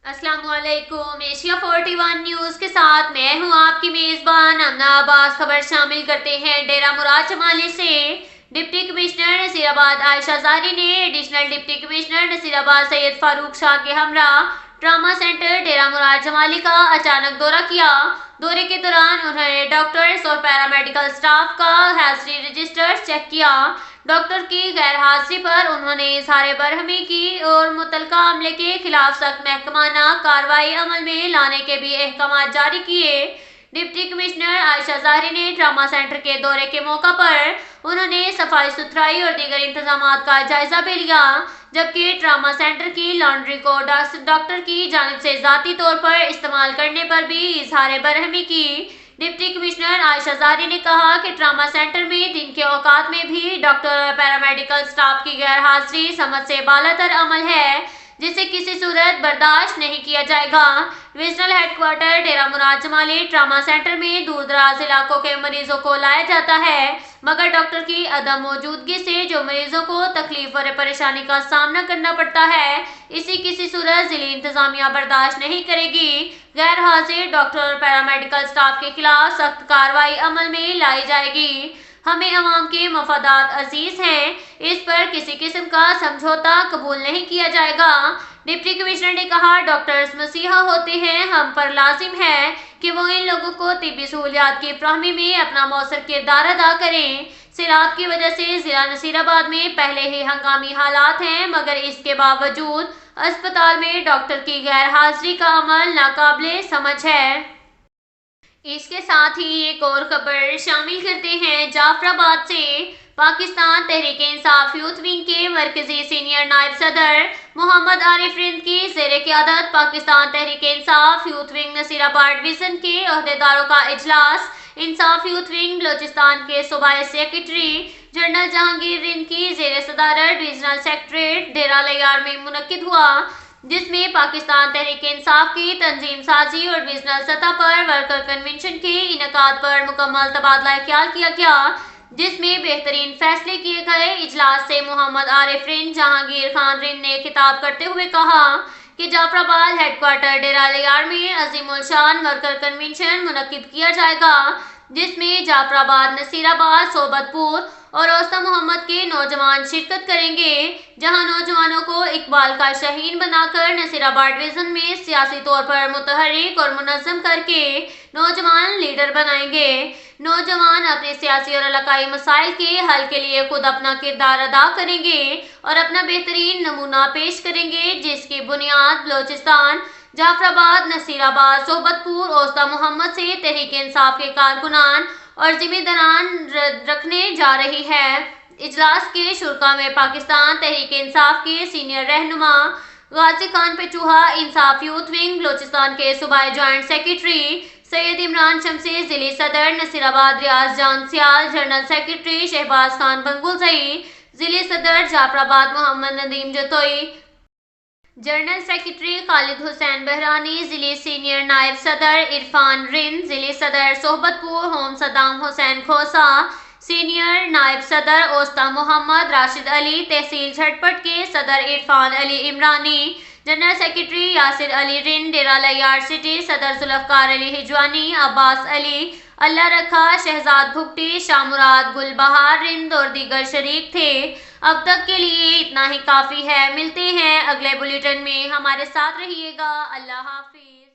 अस्सलाम वालेकुम। Asia 41 news के साथ मैं हूं आपकी मेज़बान अमना अब्बास। खबर शामिल करते हैं डेरा मुराद चमाली से। डिप्टी कमिश्नर नसीराबाद आयशा ज़ाहरी ने additional deputy commissioner Nasirabad Syed Farooq Shah के हमरा ट्रामा सेंटर डेरा मुराद चमाली का अचानक दौरा किया। दौरे के दौरान उन्होंने डॉक्टर्स और पैरामेडिकल स्टाफ का हेल्थ रजिस्टर चेक किया। डॉक्टर की गैर हाजिरी पर उन्होंने इजहार बरहमी की और मुतलका अमले के खिलाफ सख्त महकमाना कार्रवाई अमल में लाने के भी अहकाम जारी किए। डिप्टी कमिश्नर आयशा ज़ाहरी ने ट्रामा सेंटर के दौरे के मौका पर उन्होंने सफाई सुथराई और दीगर इंतजाम का जायजा भी लिया, जबकि ट्रामा सेंटर की लॉन्ड्री को डॉक्टर की जानिब से जाती तौर पर इस्तेमाल करने पर भी इजहार बरहमी की। डिप्टी कमिश्नर आयशा ज़ाहरी ने कहा कि ट्रामा सेंटर में दिन के औकात में भी डॉक्टर और पैरामेडिकल स्टाफ की गैर हाजिरी समझ से बालातर अमल है, जिसे किसी सूरत बर्दाश्त नहीं किया जाएगा। डिविजनल हेडक्वार्टर डेरा मुराद चमाली ट्रामा सेंटर में दूर दराज इलाकों के मरीजों को लाया जाता है, मगर डॉक्टर की अदम मौजूदगी से जो मरीजों को तकलीफ और परेशानी का सामना करना पड़ता है, इसी किसी सूरत जिली इंतजामिया बर्दाश्त नहीं करेगी। गैर हाजिर डॉक्टर और पैरामेडिकल स्टाफ के खिलाफ सख्त कार्रवाई अमल में लाई जाएगी। हमें अवाम के मफादात अजीज हैं, इस पर किसी किस्म का समझौता कबूल नहीं किया जाएगा। डिप्टी कमिश्नर ने कहा, डॉक्टर्स मसीहा होते हैं, हम पर लाजिम है कि वो इन लोगों को तिब्बी सहूलियात की फ्राहमी में अपना मौसर किरदार अदा करें। सैलाब की वजह से जिला नसीराबाद में पहले ही हंगामी हालात हैं, मगर इसके बावजूद अस्पताल में डॉक्टर की गैर हाजिरी का अमल नाकाबिले समझ है। इसके साथ ही एक और खबर शामिल करते हैं जाफराबाद से। पाकिस्तान तहरीक इंसाफ यूथ विंग के मरकजी सीनियर नायब सदर मोहम्मद आरिफ रिंद की ज़ेरे क़यादत Pakistan Tehreek Insaf youth wing Nasirabad division के अहदेदारों का इजलास इंसाफ यूथ विंग बलोचिस्तान के सूबाई सेक्रेटरी जनरल जहांगीर रिंद की ज़ेरे सदारत डिवीजनल सेक्रेटरीट डेरा लैयार में मुनक्किद हुआ, जिसमें पाकिस्तान तहरीक इंसाफ की तंजीम साजी और डिविजनल सतह पर वर्कर कन्वेंशन के इनकाद पर मुकम्मल तबादला ख्याल किया गया, जिसमें बेहतरीन फैसले किए गए। इजलास से मोहम्मद आरिफ रिंद जहांगीर खान रिंद ने खिताब करते हुए कहा कि जाफराबाद हेडक्वार्टर डेरा लैयार में अजीमुल शान वर्कर कन्वेंशन मुनक्किद किया जाएगा, जिसमें जाफराबाद, नसीराबाद, सोबतपुर और औसा मोहम्मद के नौजवान शिरकत करेंगे, जहां नौजवानों को इकबाल का शहीन बनाकर नसीराबाद डिवीजन में सियासी तौर पर मुतहरिक और मुनज़्ज़म करके नौजवान लीडर बनाएंगे। नौजवान अपने सियासी और इलाकाई मसाइल के हल के लिए खुद अपना किरदार अदा करेंगे और अपना बेहतरीन नमूना पेश करेंगे, जिसकी बुनियाद बलोचिस्तान, जाफराबाद, नसीराबाद, सोबतपुर, औसा मोहम्मद से तहरीक इंसाफ के कारकुनान और जिम्मेदारान रखने जा रही है। इजलास के शुरा में पाकिस्तान तहरीक इंसाफ के सीनियर रहनुमा गाजी खान पेचूहा, इंसाफ यूथ विंग बलोचिस्तान के सूबाई जॉइंट सेक्रेटरी सैयद इमरान शमसी, जिली सदर नसीराबाद रियाज जान सियाल, जनरल सेक्रेटरी शहबाज खान बंगुलजई, जिली सदर जाफराबाद मोहम्मद नदीम जतोई, जनरल सेक्रेटरी खालिद हुसैन बहरानी, जिले सीनियर नायब सदर इरफान रिंद, जिले सदर सोबतपुर होम सदाम हुसैन खोसा, सीनियर नायब सदर ओस्ता मोहम्मद राशिद अली, तहसील झटपट के सदर इरफान अली इमरानी, जनरल सेक्रेटरी यासिर अली रिंद, डेरा लैयार सिटी सदर जुल्फकार अली हिजवानी, अब्बास अली, अल्लाह रखा, शहजाद भुगटी, शामुराद, गुलबहार रिंद और दीगर शरीक थे। अब तक के लिए इतना ही काफ़ी है। मिलते हैं अगले बुलेटिन में, हमारे साथ रहिएगा। अल्लाह हाफिज।